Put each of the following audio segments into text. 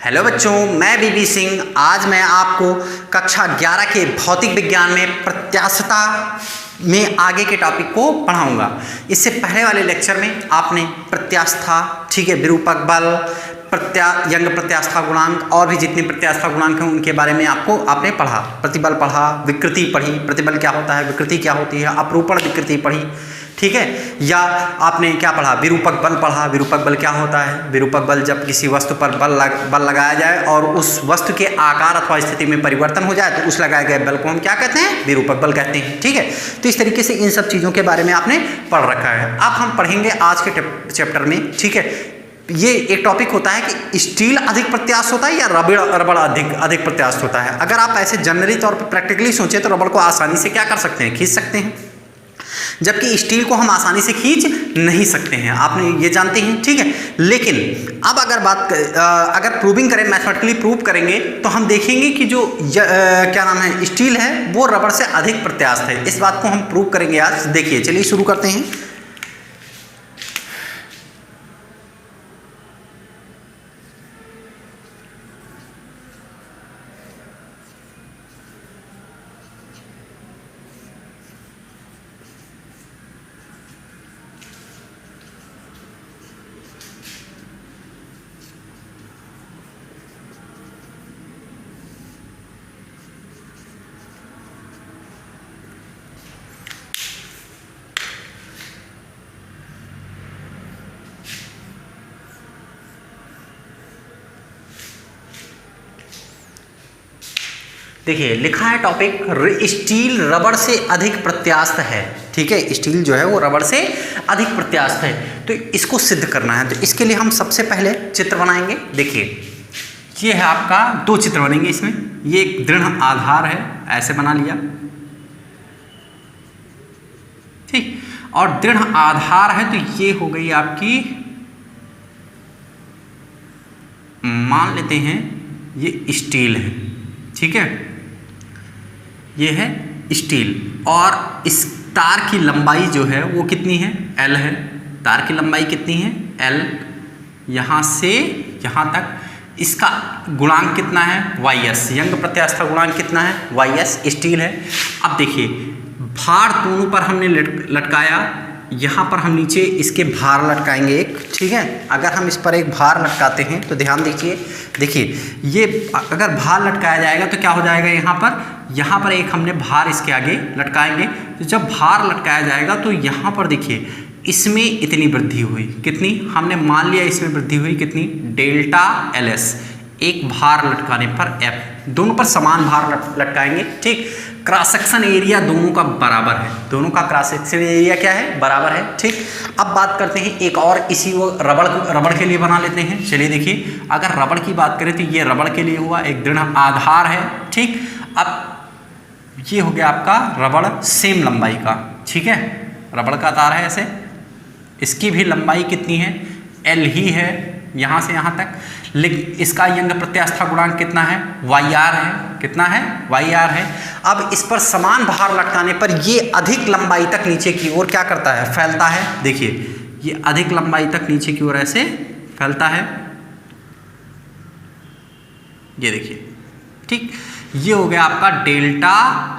Hello बच्चों, मैं बीबी सिंह। आज मैं आपको कक्षा 11 के भौतिक विज्ञान में प्रत्यास्थता में आगे के टॉपिक को पढ़ाऊंगा। इससे पहले वाले लेक्चर में आपने प्रत्यास्था, ठीक है, विरूपक बल, यंग प्रत्यास्था गुणांक और भी जितने प्रत्यास्था गुणांक हैं उनके बारे में आपने पढ़ा। प्रतिबल पढ़ा, विकृति पढ़ी, प्रतिबल क्या होता है, विकृति क्या होती है, अपरूपण विकृति पढ़ी, ठीक है। या आपने क्या पढ़ा, विरूपक बल पढ़ा। विरूपक बल क्या होता है? विरूपक बल जब किसी वस्तु पर बल लगाया जाए और उस वस्तु के आकार अथवा स्थिति में परिवर्तन हो जाए तो उस लगाए गए बल को हम क्या कहते हैं? विरूपक बल कहते हैं, ठीक है। तो इस तरीके से इन सब चीज़ों के बारे में आपने पढ़ रखा है। अब हम पढ़ेंगे आज के चैप्टर में, ठीक है। ये एक टॉपिक होता है कि स्टील अधिक प्रत्यास्थ होता है या रबड़ अधिक प्रत्यास्थ होता है। अगर आप ऐसे जनरली तौर पर प्रैक्टिकली सोचें तो रबड़ को आसानी से क्या कर सकते हैं? खींच सकते हैं, जबकि स्टील को हम आसानी से खींच नहीं सकते हैं। आपने ये जानते हैं, ठीक है। लेकिन अब अगर प्रूविंग करें, मैथमेटिकली प्रूव करेंगे तो हम देखेंगे कि जो क्या नाम है, स्टील है वो रबड़ से अधिक प्रत्यास्थ है। इस बात को हम प्रूव करेंगे आज। देखिए, चलिए शुरू करते हैं। देखिए, लिखा है टॉपिक स्टील रबड़ से अधिक प्रत्यास्थ है, ठीक है। स्टील जो है वो रबड़ से अधिक प्रत्यास्थ है, तो इसको सिद्ध करना है। तो इसके लिए हम सबसे पहले चित्र बनाएंगे। देखिए, ये है आपका, दो चित्र बनेंगे इसमें। ये एक दृढ़ आधार है, ऐसे बना लिया, ठीक। और दृढ़ आधार है तो ये हो गई आपकी, मान लेते हैं ये स्टील है, ठीक है। ये है स्टील और इस तार की लंबाई जो है वो कितनी है? L है। तार की लंबाई कितनी है? L। यहाँ से यहाँ तक इसका गुणांक कितना है? YS। यंग प्रत्यास्था गुणांक कितना है? YS। स्टील है। अब देखिए, भार दोनों पर हमने लटकाया। यहाँ पर हम नीचे इसके भार लटकाएंगे एक, ठीक है। अगर हम इस पर एक भार लटकाते हैं तो ध्यान दीजिए, देखिए ये अगर भार लटकाया जाएगा तो क्या हो जाएगा? यहाँ पर एक हमने भार इसके आगे लटकाएंगे। तो जब भार लटकाया जाएगा तो यहाँ पर देखिए इसमें इतनी वृद्धि हुई। कितनी? हमने मान लिया इसमें वृद्धि हुई कितनी? Delta LS। एक भार लटकाने पर F, दोनों पर समान भार लटकाएंगे, ठीक। क्रॉस सेक्शन एरिया दोनों का बराबर है, दोनों का क्रॉस सेक्शन एरिया क्या है? बराबर है, ठीक। अब बात करते हैं एक और, इसी वो रबड़ के लिए बना लेते हैं। चलिए देखिए, अगर रबड़ की बात करें तो ये रबड़ के लिए हुआ, एक दृढ़ आधार है, ठीक। अब ये हो गया आपका रबड़ सेम लंबाई का, ठीक है। रबड़ का तार है ऐसे, इसकी भी लंबाई कितनी है? L ही है यहाँ से यहाँ तक। लेकिन इसका यंग प्रत्यास्था गुणांक कितना है? YR है। कितना है? YR है। अब इस पर समान भार लटकाने पर ये अधिक लंबाई तक नीचे की ओर क्या करता है? फैलता है। देखिए, ये अधिक लंबाई तक नीचे की ओर ऐसे फैलता है, ये देखिए, ठीक। ये हो गया आपका डेल्टा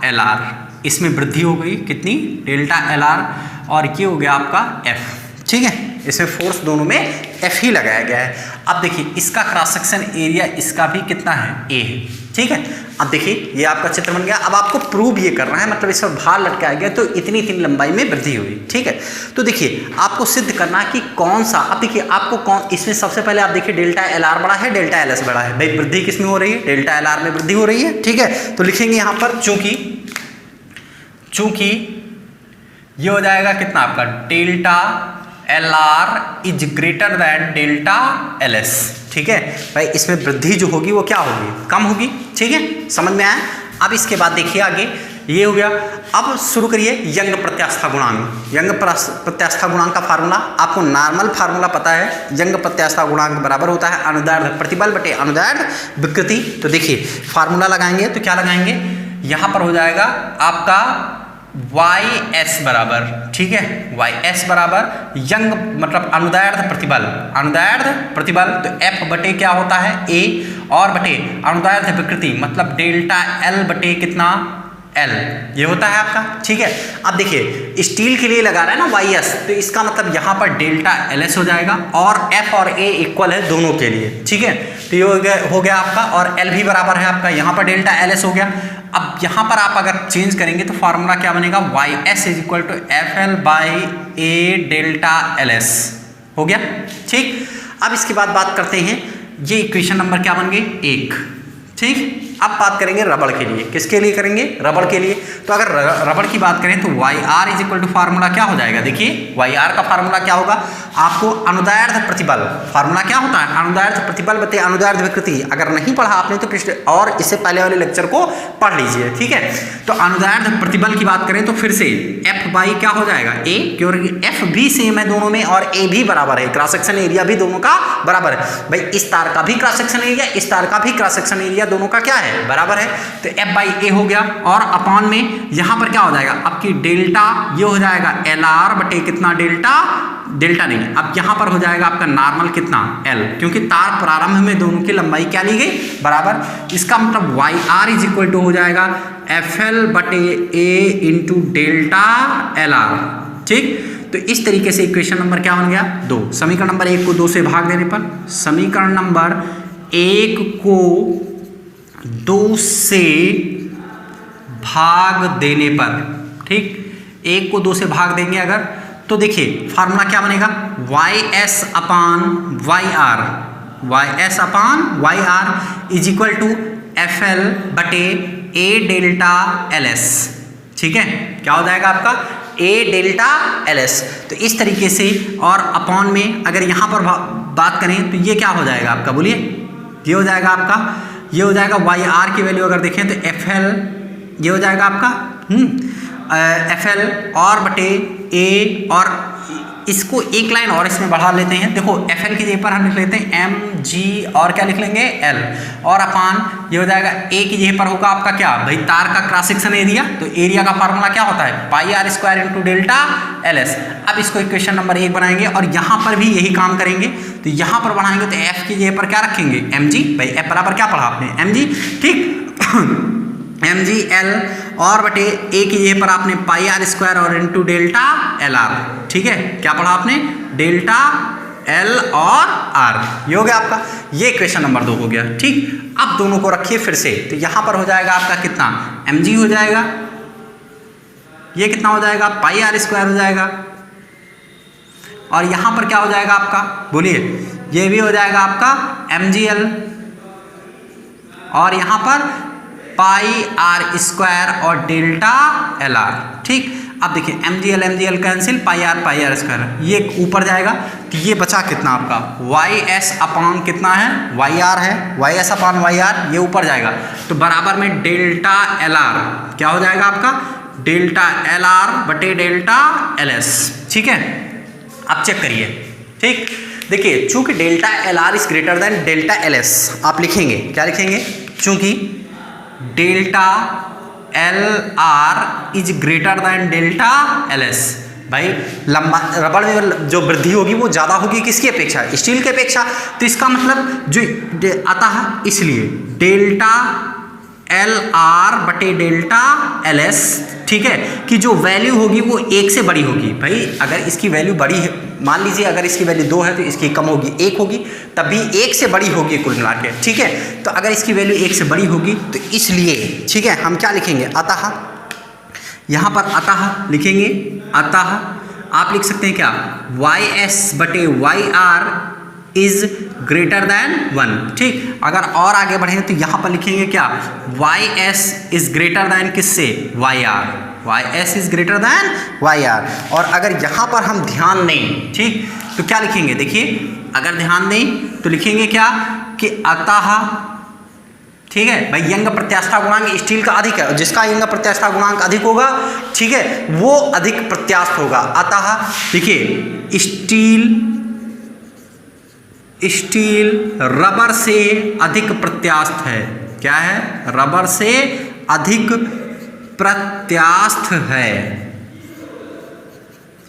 LR। इसमें वृद्धि हो गई कितनी? Delta LR। और ये हो गया आपका F, ठीक है। इसमें फोर्स दोनों में F ही लगाया गया है। अब देखिए, इसका क्रॉस सेक्शन एरिया इसका भी कितना है? A है, ठीक है। अब देखिए, ये आपका चित्र बन गया। अब आपको प्रूव ये करना है, मतलब इस पर भार लटकाया गया तो इतनी लंबाई में वृद्धि हुई, ठीक है। तो देखिए, आपको सिद्ध करना है कि कौन सा, अब देखिए आपको इसमें सबसे पहले आप देखिए डेल्टा LR बड़ा है, डेल्टा LS बड़ा है। भाई वृद्धि किस में हो रही है? डेल्टा LR में वृद्धि हो रही है, ठीक है। तो लिखेंगे यहाँ पर चूंकि ये हो जाएगा कितना आपका? Delta LR is greater than delta LS, ठीक है। भाई इसमें वृद्धि जो होगी वो क्या होगी? कम होगी, ठीक है। समझ में आया? अब इसके बाद देखिए आगे, ये हो गया। अब शुरू करिए यंग प्रत्यास्था गुणांक। यंग प्रत्यास्था गुणांक का फार्मूला आपको नॉर्मल फार्मूला पता है। यंग प्रत्यास्था गुणांक बराबर होता है अनुदैर्ध्य प्रतिबल बटे अनुदैर्ध्य विकृति। तो देखिए फार्मूला लगाएंगे तो क्या लगाएंगे? यहाँ पर हो जाएगा आपका वाई एस बराबर, ठीक है, वाई एस बराबर यंग मतलब अनुदैर्ध्य प्रतिबल, अनुदैर्ध्य प्रतिबल तो एफ बटे क्या होता है ए और बटे अनुदैर्ध्य विकृति मतलब डेल्टा एल बटे कितना एल, ये होता है आपका, ठीक है। अब देखिए स्टील के लिए लगा रहा है ना वाई एस, तो इसका मतलब यहाँ पर डेल्टा एल एस हो जाएगा और एफ और ए इक्वल है दोनों के लिए, ठीक है। तो ये हो गया आपका और एल भी बराबर है आपका, यहाँ पर डेल्टा एल एस हो गया। अब यहाँ पर आप अगर चेंज करेंगे तो फार्मूला क्या बनेगा, Y S is equal to F L by A delta L S हो गया, ठीक। अब इसके बाद बात करते हैं, ये इक्वेशन नंबर क्या बन गई 1, ठीक। अब बात करेंगे रबड़ के लिए, किसके लिए करेंगे, रबड़ के लिए। तो अगर रबड़ की बात करें तो Y R is equal to formula क्या हो जाएगा, देखिए वाई आर का फार्मूला क्या होगा, आपको अनुदैर्ध्य प्रतिबल, फार्मूला क्या होता है अनुदैर्ध्य प्रतिबल बटे अनुदैर्ध्य विकृति। अगर नहीं पढ़ा आपने तो पिछले और इससे पहले वाले लेक्चर को पढ़ लीजिए, ठीक है। तो अनुदैर्ध्य प्रतिबल की बात करें तो फिर से एफ बाई क्या हो जाएगा ए, क्योंकि एफ भी सेम है दोनों में और ए भी बराबर है, क्रॉस सेक्शन एरिया भी दोनों का बराबर है। भाई इस तार का भी क्रॉस सेक्शन एरिया, इस तार का भी क्रॉस सेक्शन एरिया दोनों का क्या है बराबर है, तो एफ बाई ए हो गया और अपॉन में यहाँ पर क्या हो जाएगा आपकी डेल्टा, ये हो जाएगा एल आर बटे कितना डेल्टा, डेल्टा नहीं, अब यहाँ पर हो जाएगा आपका नॉर्मल कितना एल, क्योंकि तार प्रारंभ में दोनों की लंबाई क्या ली गई बराबर। इसका मतलब Y R is equal to हो जाएगा एफ एल बटे A into delta L R, ठीक। तो इस तरीके से इक्वेशन नंबर क्या बन गया 2। समीकरण नंबर 1 को 2 से भाग देने पर, समीकरण नंबर 1 को 2 से भाग देने पर, ठीक, 1 को 2 से भाग देंगे अगर तो देखिए फार्मूला क्या बनेगा Y S upon Y R, Y S upon Y R is equal to F L बटे ए डेल्टा एल एस, ठीक है। क्या हो जाएगा आपका ए डेल्टा एल एस। तो इस तरीके से और अपॉन में अगर यहाँ पर बात करें तो ये क्या हो जाएगा आपका, बोलिए, ये हो जाएगा आपका, ये हो जाएगा वाई आर की वैल्यू अगर देखें तो एफ एल, ये हो जाएगा आपका एफ एल और बटे ए, और इसको एक लाइन और इसमें बढ़ा लेते हैं, देखो एफ एल की जगह पर हम लिख लेते हैं एम जी और क्या लिख लेंगे एल, और अपान ये हो जाएगा ए की जगह पर होगा आपका क्या भाई तार का क्रॉस सेक्शन एरिया, तो एरिया का फार्मूला क्या होता है pi R square into delta L S. अब इसको इक्वेशन नंबर 1 बनाएंगे और यहाँ पर भी यही काम करेंगे, तो यहाँ पर बढ़ाएंगे तो एफ की जगह पर क्या रखेंगे एम जी, भाई एफ बराबर क्या पढ़ा आपने एम जी, ठीक एम जी एल और बटे ए की जगह पर आपने पाई आर स्क्वायर और इंटू डेल्टा एल आर, ठीक है, क्या पढ़ा आपने डेल्टा एल और आर, ये हो गया आपका, ये इक्वेशन नंबर 2 हो गया, ठीक। अब दोनों को रखिए फिर से, तो यहाँ पर हो जाएगा आपका कितना एम जी हो जाएगा, ये कितना हो जाएगा पाई आर स्क्वायर हो जाएगा, और यहाँ पर क्या हो जाएगा आपका बोलिए, ये भी हो जाएगा आपका एम जी एल और यहाँ पर पाई आर स्क्वायर और डेल्टा एल आर, ठीक। अब देखिए M G L cancel, pi R square, ये ऊपर जाएगा तो ये बचा कितना आपका वाई एस अपॉन कितना है वाई आर है, Y S upon Y R, ये ऊपर जाएगा तो बराबर में डेल्टा एल आर क्या हो जाएगा आपका डेल्टा एल आर बटे डेल्टा एल एस, ठीक है। अब चेक करिए, ठीक, देखिए चूंकि delta L are is greater then delta L S, आप लिखेंगे क्या लिखेंगे, चूंकि delta L are is greater then delta L S, भाई लंबा रबड़ में जो वृद्धि होगी वो ज़्यादा होगी किसकी अपेक्षा स्टील की अपेक्षा, तो इसका मतलब जो आता है इसलिए डेल्टा एल आर बटे डेल्टा एल एस, ठीक है, कि जो वैल्यू होगी वो 1 से बड़ी होगी। भाई अगर इसकी वैल्यू बड़ी है, मान लीजिए अगर इसकी वैल्यू 2 है तो इसकी कम होगी 1 होगी, तब भी 1 से बड़ी होगी कुल मिला के, ठीक है। तो अगर इसकी वैल्यू 1 से बड़ी होगी तो इसलिए, ठीक है, हम क्या लिखेंगे अतः, यहाँ पर अतः लिखेंगे, अतः आप लिख सकते हैं क्या वाई एस बटे Y R is greater than 1, ठीक। अगर और आगे बढ़ेंगे तो यहाँ पर लिखेंगे क्या Y S is greater than किससे Y R, Y S is greater than Y R. और अगर यहाँ पर हम ध्यान दें, ठीक, तो क्या लिखेंगे, देखिए अगर ध्यान दें तो लिखेंगे क्या कि अतः, ठीक है भाई, यंग प्रत्यास्था गुणांक स्टील का अधिक है, जिसका यंग प्रत्यास्था गुणांक अधिक होगा, ठीक है, वो अधिक प्रत्यास्थ होगा। अतः देखिए स्टील रबर से अधिक प्रत्यास्थ है, क्या है रबर से अधिक प्रत्यास्थ है।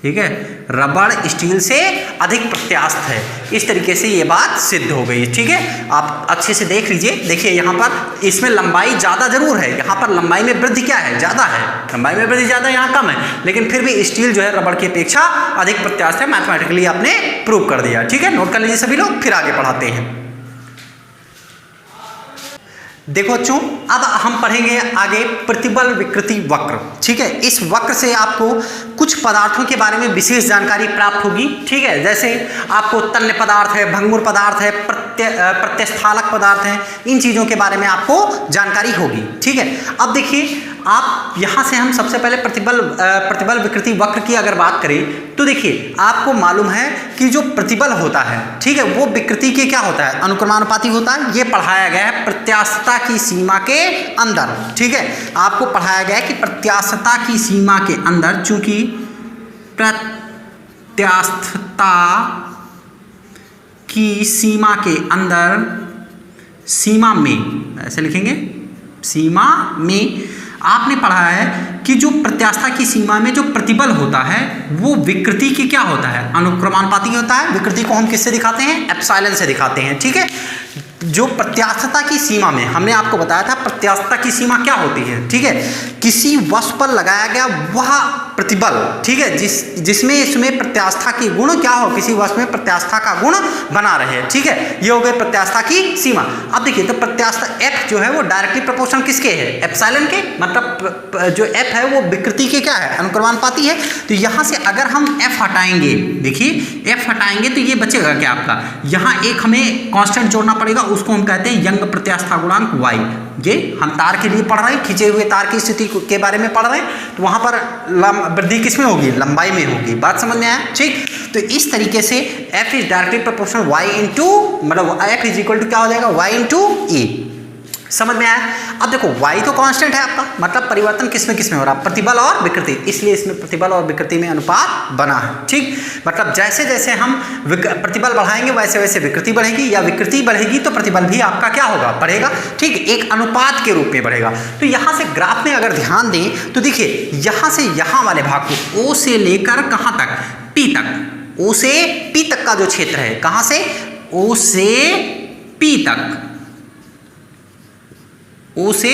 ठीक है, रबड़ स्टील से अधिक प्रत्यास्थ है। इस तरीके से ये बात सिद्ध हो गई। ठीक है, आप अच्छे से देख लीजिए। देखिए यहाँ पर इसमें लंबाई ज़्यादा जरूर है, यहाँ पर लंबाई में वृद्धि क्या है, ज़्यादा है, लंबाई में वृद्धि ज़्यादा, यहाँ कम है, लेकिन फिर भी स्टील जो है रबड़ की अपेक्षा अधिक प्रत्यास्थ है। मैथमेटिकली आपने प्रूव कर दिया। ठीक है, नोट कर लीजिए सभी लोग, फिर आगे पढ़ाते हैं। देखो बच्चों, अब हम पढ़ेंगे आगे प्रतिबल विकृति वक्र। ठीक है, इस वक्र से आपको कुछ पदार्थों के बारे में विशेष जानकारी प्राप्त होगी। ठीक है, जैसे आपको तन्य पदार्थ है, भंगुर पदार्थ है, प्रत्यस्थालक पदार्थ है, इन चीज़ों के बारे में आपको जानकारी होगी। ठीक है, अब देखिए आप यहाँ से हम सबसे पहले प्रतिबल विकृति वक्र की अगर बात करें तो देखिए आपको मालूम है कि जो प्रतिबल होता है, ठीक है, वो विकृति के क्या होता है, अनुक्रमानुपाती होता है। ये पढ़ाया गया है प्रत्यास्थता की सीमा के अंदर। ठीक है, आपको पढ़ाया गया है कि प्रत्यास्थता की सीमा के अंदर, चूंकि प्रत्यास्थता की सीमा के अंदर, सीमा में, ऐसे लिखेंगे, सीमा में आपने पढ़ा है कि जो प्रत्यास्थता की सीमा में जो प्रतिबल होता है वो विकृति की क्या होता है, अनुक्रमानुपाती होता है। विकृति को हम किससे दिखाते हैं, एप्सिलॉन से दिखाते हैं। ठीक है, जो प्रत्यास्थता की सीमा में हमने आपको बताया था, प्रत्यास्थता की सीमा क्या होती है। ठीक है, किसी वस्तु पर लगाया गया वह प्रतिबल, ठीक है, जिसमें इसमें प्रत्यास्थता की गुण क्या हो, किसी वस्तु में प्रत्यास्थता का गुण बना रहे। ठीक है, ये हो गई प्रत्यास्थता की सीमा। अब देखिए तो प्रत्यास्थता F जो है वो डायरेक्टली प्रोपोर्शनल किसके है, एप्सिलॉन के, मतलब जो F है वो विकृति के क्या है, अनुक्रमानुपाती है। तो यहाँ से अगर हम F हटाएंगे, देखिए F हटाएंगे तो ये बचेगा क्या आपका, यहाँ एक हमें कांस्टेंट जोड़ना पड़ेगा, उसको हम कहते हैं यंग प्रत्यास्थता गुणांक Y। ये हम तार के लिए पढ़ रहे हैं, खींचे हुए तार की स्थिति के बारे में पढ़ रहे हैं, तो वहां पर वृद्धि किसमें होगी, लंबाई में होगी। बात समझ में आया। ठीक, तो इस तरीके से F is directly proportional Y into, मतलब F इज इक्वल टू क्या हो जाएगा, Y इंटू E। समझ में आया। अब देखो Y तो कांस्टेंट है आपका, मतलब परिवर्तन किसमें किसमें हो रहा है, प्रतिबल और विकृति, इसलिए इसमें प्रतिबल और विकृति में अनुपात बना है। ठीक, मतलब जैसे जैसे हम प्रतिबल बढ़ाएंगे वैसे वैसे विकृति बढ़ेगी, या विकृति बढ़ेगी तो प्रतिबल भी आपका क्या होगा, बढ़ेगा। ठीक, एक अनुपात के रूप में बढ़ेगा। तो यहाँ से ग्राफ में अगर ध्यान दें तो देखिए यहाँ से यहाँ वाले भाग को O से लेकर कहाँ तक, P तक, O से P तक का जो क्षेत्र है, कहाँ से, O से P तक, O से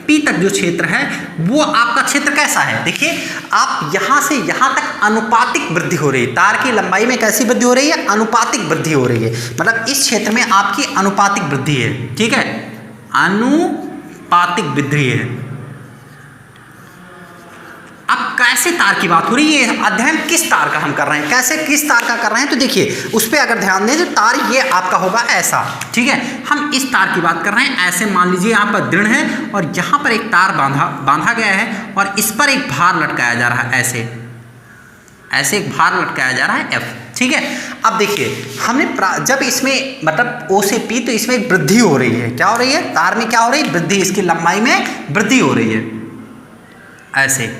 P तक जो क्षेत्र है वो आपका क्षेत्र कैसा है। देखिए आप यहां से यहां तक अनुपातिक वृद्धि हो रही है, तार की लंबाई में कैसी वृद्धि हो रही है, अनुपातिक वृद्धि हो रही है, मतलब इस क्षेत्र में आपकी अनुपातिक वृद्धि है। ठीक है, अनुपातिक वृद्धि है। अब कैसे तार की बात हो रही है, अध्ययन किस तार का हम कर रहे हैं, कैसे किस तार का कर रहे हैं, तो देखिए उस पर अगर ध्यान दें तो तार ये आपका होगा ऐसा। ठीक है, हम इस तार की बात कर रहे हैं। ऐसे मान लीजिए यहाँ पर दृढ़ है और यहाँ पर एक तार बांधा गया है और इस पर एक भार लटकाया जा रहा है, ऐसे ऐसे एक भार लटकाया जा रहा है F। ठीक है, अब देखिए हमने जब इसमें मतलब O से P, तो इसमें एक वृद्धि हो रही है, क्या हो रही है, तार में क्या हो रही है, वृद्धि, इसकी लंबाई में वृद्धि हो रही है ऐसे।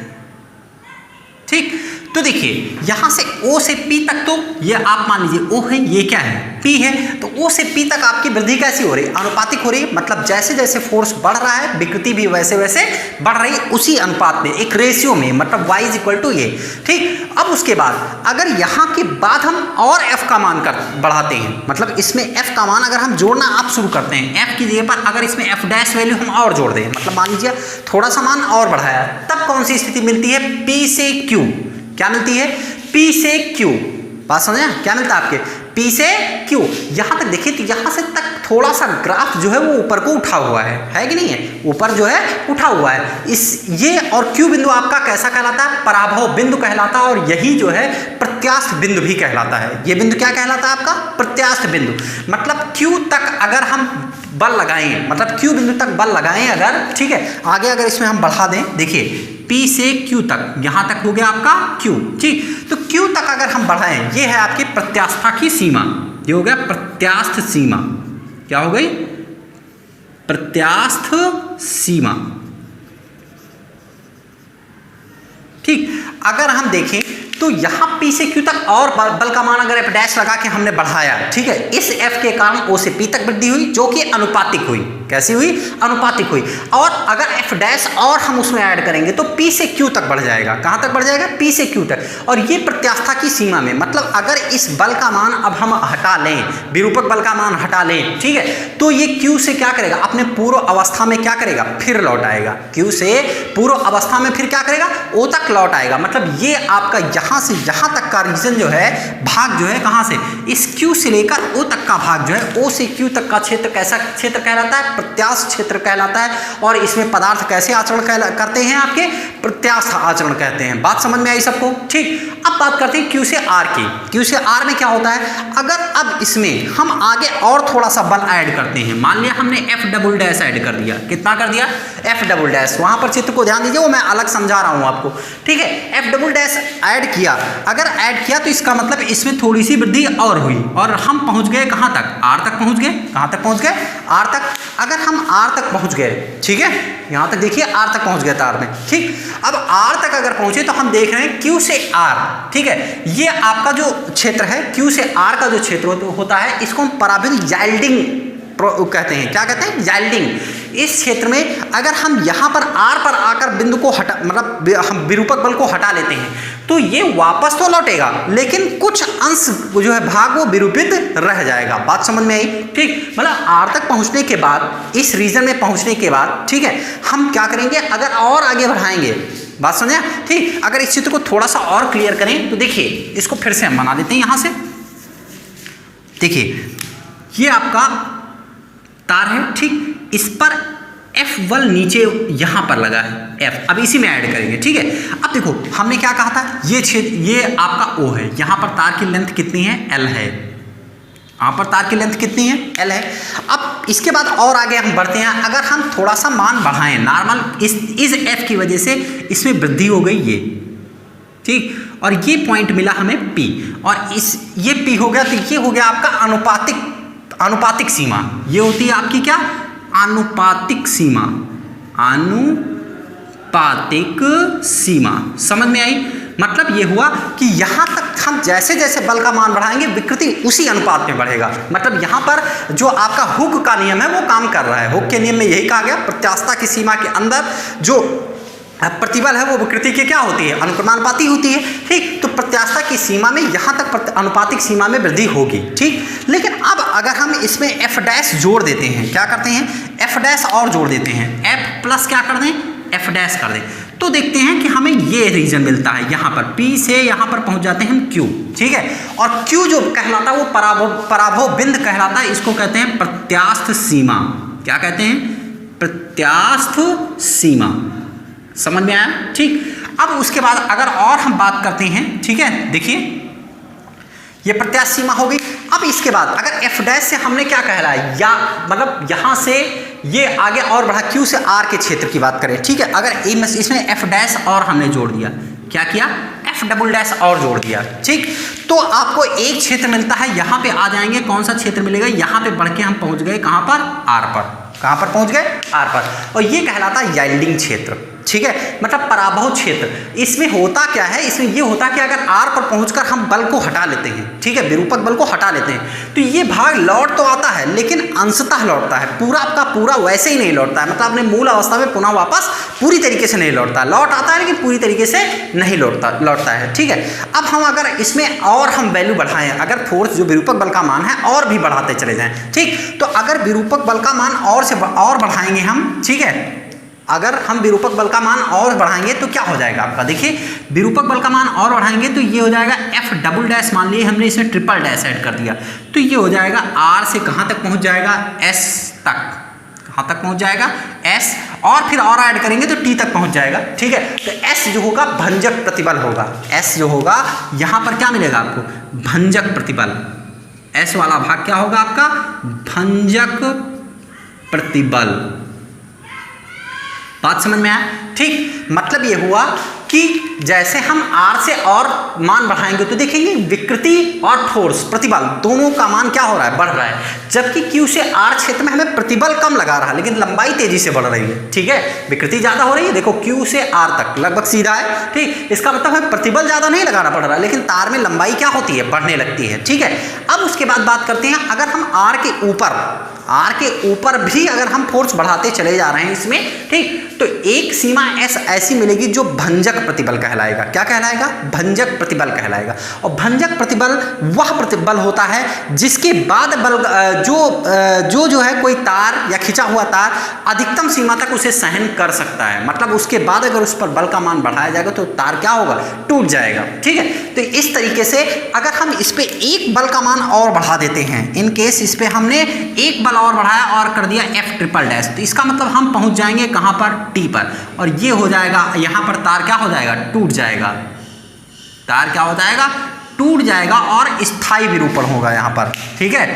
ठीक, तो देखिए यहां से O से P तक, तो ये आप मान लीजिए O है, ये क्या है, P है, तो O से P तक आपकी वृद्धि कैसी हो रही है, अनुपातिक हो रही है, मतलब जैसे जैसे फोर्स बढ़ रहा है विकृति भी वैसे वैसे बढ़ रही है, उसी अनुपात में, एक रेशियो में, मतलब Y इज इक्वल टू ये। ठीक, अब उसके बाद अगर यहाँ के बाद हम और F का मान बढ़ाते हैं, मतलब इसमें F का मान अगर हम जोड़ना आप शुरू करते हैं, F की जगह पर अगर इसमें F डैश वैल्यू हम और जोड़ दें, मतलब मान लीजिए थोड़ा सा मान और बढ़ाया, तब कौन सी स्थिति मिलती है, P से Q, क्या मिलती है, P से Q। बात समझे, क्या मिलता है आपके, P से Q। यहां तक देखिए तो यहां से तक थोड़ा सा ग्राफ जो है वो ऊपर को उठा हुआ है कि नहीं है, ऊपर जो है उठा हुआ है। इस ये और Q बिंदु आपका कैसा कहलाता है, पराभव बिंदु कहलाता है, और यही जो है प्रत्यास्थ बिंदु भी कहलाता है। ये बिंदु क्या कहलाता है आपका, प्रत्यास्थ बिंदु। मतलब Q तक अगर हम बल लगाएं, मतलब Q बिंदु तक बल लगाएं अगर, ठीक है, आगे अगर इसमें हम बढ़ा दें, देखिए P से Q तक, यहां तक हो गया आपका Q। ठीक, तो Q तक अगर हम बढ़ाएं, ये है आपकी प्रत्यास्थता की सीमा, ये हो गया प्रत्यास्थ सीमा, क्या हो गई, प्रत्यास्थ सीमा। ठीक, अगर हम देखें तो यहाँ P से Q तक और बल का मान अगर F डैश लगा के हमने बढ़ाया, ठीक है, इस F के कारण O से P तक वृद्धि हुई, जो कि अनुपातिक हुई। कैसी हुई? अनुपातिक हुई। और अगर एफ डैश और हम उसमें ऐड करेंगे तो पी से क्यू तक बढ़ जाएगा। कहाँ तक बढ़ जाएगा? पी से क्यू तक। और ये प्रत्यास्था की सीमा में, मतलब अगर इस बल का मान अब हम हटा लें, विरूपक बल का मान हटा लें, ठीक है, तो ये क्यू से क्या करेगा? अपने पूर्व अवस्था में क्या करेगा? फिर लौट आएगा। क्यू से पूर्व अवस्था में फिर क्या करेगा? ओ तक लौट आएगा। मतलब ये आपका यहाँ से यहाँ तक का रीजन जो है, भाग जो है, कहाँ से? इस क्यू से लेकर ओ तक का भाग जो है, ओ से क्यू तक का क्षेत्र कैसा क्षेत्र कहलाता है? प्रत्यास्थ क्षेत्र कहलाता है। और इसमें पदार्थ कैसे आचरण करते हैं? आपके प्रत्यास्थ आचरण कहते हैं। बात समझ में आई सबको? ठीक। अब बात करते हैं क्यू से आर की। क्यू से आर में क्या होता है? अगर अब इसमें हम आगे और थोड़ा सा बल ऐड करते हैं, मान लिया हमने एफ डबल डैश ऐड कर दिया। कितना कर दिया? F double dash. वहां पर चित्र को ध्यान दीजिए, वो मैं अलग समझा रहा हूं आपको, ठीक है। एफ डबल डैश ऐड किया, अगर ऐड किया तो इसका मतलब इसमें थोड़ी सी वृद्धि और हुई और हम पहुंच गए कहां तक? आर तक पहुंच गए। कहां तक पहुंच गए? आर तक। अगर हम आर तक पहुंच गए, ठीक है, यहां तक देखिए आर तक पहुंच गए तार में, ठीक। अब आर तक अगर पहुंचे तो हम देख रहे हैं क्यू से आर, ठीक है, ये आपका जो क्षेत्र है क्यू से आर का जो क्षेत्र होता है, इसको हम पराबिल याइल्डिंग कहते हैं। क्या कहते हैं? याइल्डिंग। इस क्षेत्र में अगर हम यहाँ पर आर पर आकर बिंदु को हटा, मतलब हम विरूपक बल को हटा लेते हैं, तो ये वापस तो लौटेगा लेकिन कुछ अंश जो है भाग वो विरूपित रह जाएगा। बात समझ में आई? ठीक। मतलब आर तक पहुँचने के बाद, इस रीजन में पहुँचने के बाद, ठीक है, हम क्या करेंगे? अगर और आगे बढ़ाएंगे, बात समझे? ठीक। अगर इस चित्र को थोड़ा सा और क्लियर करें तो देखिए, इसको फिर से हम बना देते हैं। यहाँ से देखिए, ये आपका तार है, ठीक, इस पर एफ बल नीचे यहां पर लगा है, एफ। अब इसी में ऐड करेंगे, ठीक है। अब देखो हमने क्या कहा था, ये क्षेत्र, ये आपका ओ है, यहां पर तार की लेंथ कितनी है? एल है। यहां पर तार की लेंथ कितनी है? एल है। अब इसके बाद और आगे हम बढ़ते हैं। अगर हम थोड़ा सा मान बढ़ाएं, नॉर्मल इस एफ की वजह से इसमें वृद्धि हो गई, ये, ठीक, और ये पॉइंट मिला हमें पी, और ये पी हो गया, तो ये हो गया आपका अनुपातिक सीमा। ये होती है आपकी क्या? आनुपातिक सीमा। आनुपातिक सीमा। समझ में आई? मतलब ये हुआ कि यहां तक हम जैसे जैसे बल का मान बढ़ाएंगे, विकृति उसी अनुपात में बढ़ेगा। मतलब यहां पर जो आपका हुक का नियम है वो काम कर रहा है। हुक के नियम में यही कहा गया, प्रत्यास्था की सीमा के अंदर जो प्रतिबल है वो विकृति की क्या होती है? अनुक्रमानुपाती होती है, ठीक। तो प्रत्यास्था की सीमा में यहाँ तक अनुपातिक सीमा में वृद्धि होगी, ठीक। लेकिन अब अगर हम इसमें एफ डैश जोड़ देते हैं, क्या करते हैं? एफ डैश और जोड़ देते हैं, एफ प्लस क्या कर दें? एफ डैश कर दें, तो देखते हैं कि हमें ये रीजन मिलता है। यहाँ पर पी से यहाँ पर पहुँच जाते हैं हम क्यू, ठीक है। और क्यू जो कहलाता है वो पराभव बिंद कहलाता है। इसको कहते हैं प्रत्यास्थ सीमा। क्या कहते हैं? प्रत्यास्थ सीमा। समझ में आया? ठीक। अब उसके बाद अगर और हम बात करते हैं, ठीक है, देखिए ये प्रत्यास्थ सीमा हो गई। अब इसके बाद अगर एफ डैश से हमने क्या कहला है, या मतलब यहां से ये आगे और बढ़ा, क्यू से आर के क्षेत्र की बात करें, ठीक है। अगर इसमें एफ डैश और हमने जोड़ दिया, क्या किया? एफ डबल डैश और जोड़ दिया, ठीक। तो आपको एक क्षेत्र मिलता है, यहां पे आ जाएंगे, कौन सा क्षेत्र मिलेगा? यहां पे बढ़ के हम पहुंच गए कहां पर? आर पर। कहां पर पहुंच गए? आर पर। और ये कहलाता है याइल्डिंग क्षेत्र, ठीक है, मतलब पराभव क्षेत्र। इसमें होता क्या है? इसमें ये होता है कि अगर आर पर पहुंचकर हम बल को हटा लेते हैं, ठीक है, विरूपक बल को हटा लेते हैं, तो ये भाग लौट तो आता है लेकिन अंशतः लौटता है, पूरा का पूरा वैसे ही नहीं लौटता है। मतलब अपने मूल अवस्था में पुनः वापस पूरी तरीके से नहीं लौटता, लौट आता है लेकिन पूरी तरीके से नहीं लौटता है, ठीक है। अब हम अगर इसमें और हम वैल्यू बढ़ाएं, अगर फोर्स जो विरूपक बल का मान है और भी बढ़ाते चले जाएं, ठीक, तो अगर विरूपक बल का मान और बढ़ाएंगे हम, ठीक है, अगर हम विरूपक बल का मान और बढ़ाएंगे तो क्या हो जाएगा आपका? देखिए, विरूपक बल का मान और बढ़ाएंगे तो ये हो जाएगा एफ डबल डैश। मान लिए हमने इसमें ट्रिपल डैश ऐड कर दिया, तो ये हो जाएगा आर से कहाँ तक पहुँच जाएगा? एस तक। कहाँ तक पहुँच जाएगा? एस। और फिर और ऐड करेंगे तो टी तक पहुँच जाएगा, ठीक है। तो एस जो होगा भंजक प्रतिबल होगा। एस जो होगा यहाँ पर क्या मिलेगा आपको? भंजक प्रतिबल। एस वाला भाग क्या होगा आपका? भंजक प्रतिबल। बात समझ में आया? ठीक। मतलब ये हुआ कि जैसे हम आर से और मान बढ़ाएंगे तो देखेंगे विकृति और फोर्स प्रतिबल दोनों का मान क्या हो रहा है? बढ़ रहा है। जबकि क्यू से आर क्षेत्र में हमें प्रतिबल कम लगा रहा है लेकिन लंबाई तेजी से बढ़ रही है, ठीक है, विकृति ज्यादा हो रही है। देखो क्यू से आर तक लगभग सीधा है, ठीक, इसका मतलब हमें प्रतिबल ज्यादा नहीं लगाना पड़ रहा है लेकिन तार में लंबाई क्या होती है? बढ़ने लगती है, ठीक है। अब उसके बाद बात करते हैं, अगर हम आर के ऊपर आर के ऊपर भी अगर हम फोर्स बढ़ाते चले जा रहे हैं इसमें, ठीक, तो एक सीमा एस ऐसी मिलेगी जो भंजक प्रतिबल कहलाएगा। क्या कहलाएगा? भंजक प्रतिबल कहलाएगा। और भंजक प्रतिबल वह प्रतिबल होता है जिसके बाद बल जो है कोई तार या खिंचा हुआ तार अधिकतम सीमा तक उसे सहन कर सकता है। मतलब उसके बाद अगर उस पर बल का मान बढ़ाया जाएगा तो तार क्या होगा? टूट जाएगा। ठीक है, तो इस तरीके से अगर हम इस पे एक बल का मान और बढ़ा देते हैं, इन केस इस पे हमने एक बल और बढ़ाया और कर दिया F ट्रिपल डैश, तो इसका मतलब हम पहुंच जाएंगे कहां पर? T पर, और ये हो जाएगा यहां पर तार क्या हो जाएगा? टूट जाएगा। तार क्या हो जाएगा? टूट जाएगा और स्थायी विरूपण होगा यहां पर। ठीक है,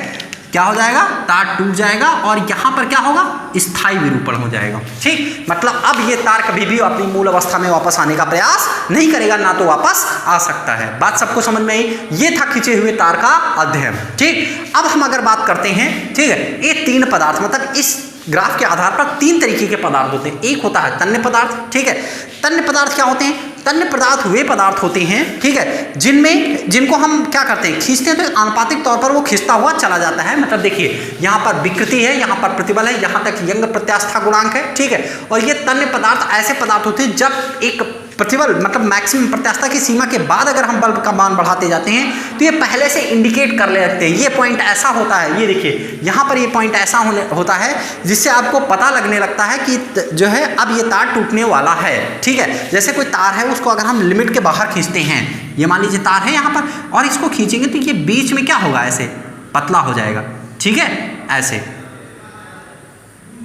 क्या हो जाएगा? तार टूट जाएगा और यहां पर क्या होगा? स्थायी विरूपण हो जाएगा। ठीक, मतलब अब ये तार कभी भी अपनी मूल अवस्था में वापस आने का प्रयास नहीं करेगा, ना तो वापस आ सकता है। बात सबको समझ में आई? ये था खिंचे हुए तार का अध्ययन। ठीक, अब हम अगर बात करते हैं, ठीक है, ये तीन पदार्थ, मतलब इस ग्राफ के आधार पर तीन तरीके के पदार्थ होते हैं। एक होता है तन्य पदार्थ। ठीक है, तन्य पदार्थ क्या होते हैं? तन्य पदार्थ वे पदार्थ होते हैं, ठीक है, जिनको हम क्या करते हैं? खींचते हैं, तो आनुपातिक तौर पर वो खिंचता हुआ चला जाता है। मतलब देखिए, यहाँ पर विकृति है, यहाँ पर प्रतिबल है, यहाँ तक यंग प्रत्यास्था गुणांक है। ठीक है, और ये तन्य पदार्थ ऐसे पदार्थ होते हैं जब एक प्रतिबल मतलब मैक्सिमम प्रत्यास्था की सीमा के बाद अगर हम बल का मान बढ़ाते जाते हैं तो ये पहले से इंडिकेट कर ले लगते हैं। ये पॉइंट ऐसा होता है, ये देखिए यहाँ पर ये पॉइंट ऐसा होता है जिससे आपको पता लगने लगता है कि जो है अब ये तार टूटने वाला है। ठीक है, जैसे कोई तार है उसको अगर हम लिमिट के बाहर खींचते हैं, ये मान लीजिए तार है यहाँ पर, और इसको खींचेंगे तो ये बीच में क्या होगा? ऐसे पतला हो जाएगा। ठीक है, ऐसे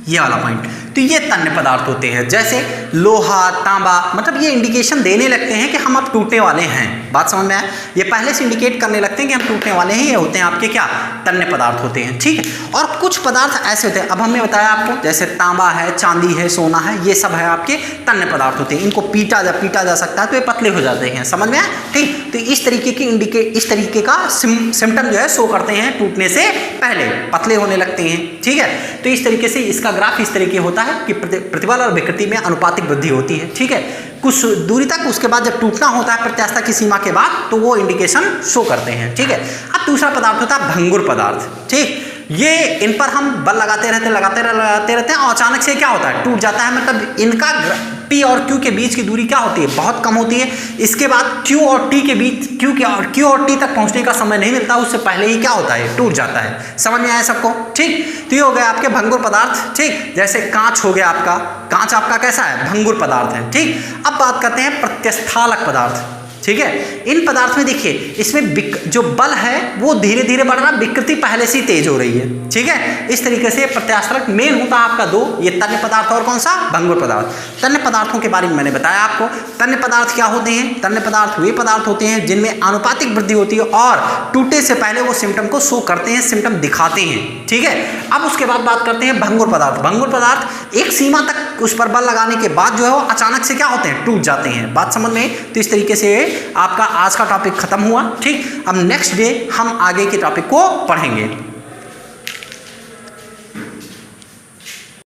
ये वाला पॉइंट, तो ये तन्य पदार्थ होते हैं। जैसे लोहा, तांबा, मतलब ये इंडिकेशन देने लगते हैं कि हम अब टूटने वाले हैं। बात समझ में आया? ये पहले से इंडिकेट करने लगते हैं कि हम टूटने वाले हैं। ये होते हैं आपके क्या? तन्य पदार्थ होते हैं। ठीक है, और कुछ पदार्थ ऐसे होते हैं, अब हमने बताया आपको, जैसे तांबा है, चांदी है, सोना है, ये सब है आपके तन्य पदार्थ होते हैं। इनको पीटा जा सकता है तो ये पतले हो जाते हैं। समझ में आया? ठीक, तो इस तरीके की इस तरीके का सिम्टम जो है शो करते हैं टूटने से पहले, पतले होने लगते हैं। ठीक है, तो इस तरीके से इसका ग्राफ इस तरीके होता है कि प्रतिबल और विकृति में अनुपातिक वृद्धि होती है। ठीक है, कुछ दूरी तक, उसके बाद जब टूटना होता है प्रत्यास्था की सीमा के बाद, तो वो इंडिकेशन शो करते हैं। ठीक है, अब दूसरा पदार्थ होता है भंगुर पदार्थ। ठीक, ये इन पर हम बल लगाते रहते हैं और अचानक से क्या होता है? टूट जाता है। मतलब इनका P और Q के बीच की दूरी क्या होती है? बहुत कम होती है। इसके बाद Q और T के बीच Q और T तक पहुंचने का समय नहीं मिलता, उससे पहले ही क्या होता है? टूट जाता है। समझ में आया सबको? ठीक, तो ये हो गए आपके भंगुर पदार्थ। ठीक, जैसे कांच हो गया आपका, कांच आपका कैसा है? भंगुर पदार्थ है। ठीक, अब बात करते हैं प्रत्यस्थालक पदार्थ। ठीक है, इन पदार्थ में देखिए, इसमें जो बल है वो धीरे धीरे बढ़ रहा, विकृति पहले से ही तेज हो रही है। ठीक है, इस तरीके से प्रत्यास्थालक मेन होता है आपका दो, ये तन्य पदार्थ और कौन सा? भंगुर पदार्थ। तन्य पदार्थों के बारे में मैंने बताया आपको। तन्य पदार्थ क्या होते हैं? तन्य पदार्थ वे पदार्थ होते हैं जिनमें आनुपातिक वृद्धि होती है और टूटने से पहले वो सिम्टम को शो करते हैं, सिम्टम दिखाते हैं। ठीक है, अब उसके बाद बात करते हैं भंगुर पदार्थ। भंगुर पदार्थ एक सीमा तक उस पर बल लगाने के बाद जो है वो अचानक से क्या होते हैं? टूट जाते हैं। बात समझ में? तो इस तरीके से आपका आज का टॉपिक खत्म हुआ। ठीक, अब नेक्स्ट डे हम आगे के टॉपिक को पढ़ेंगे।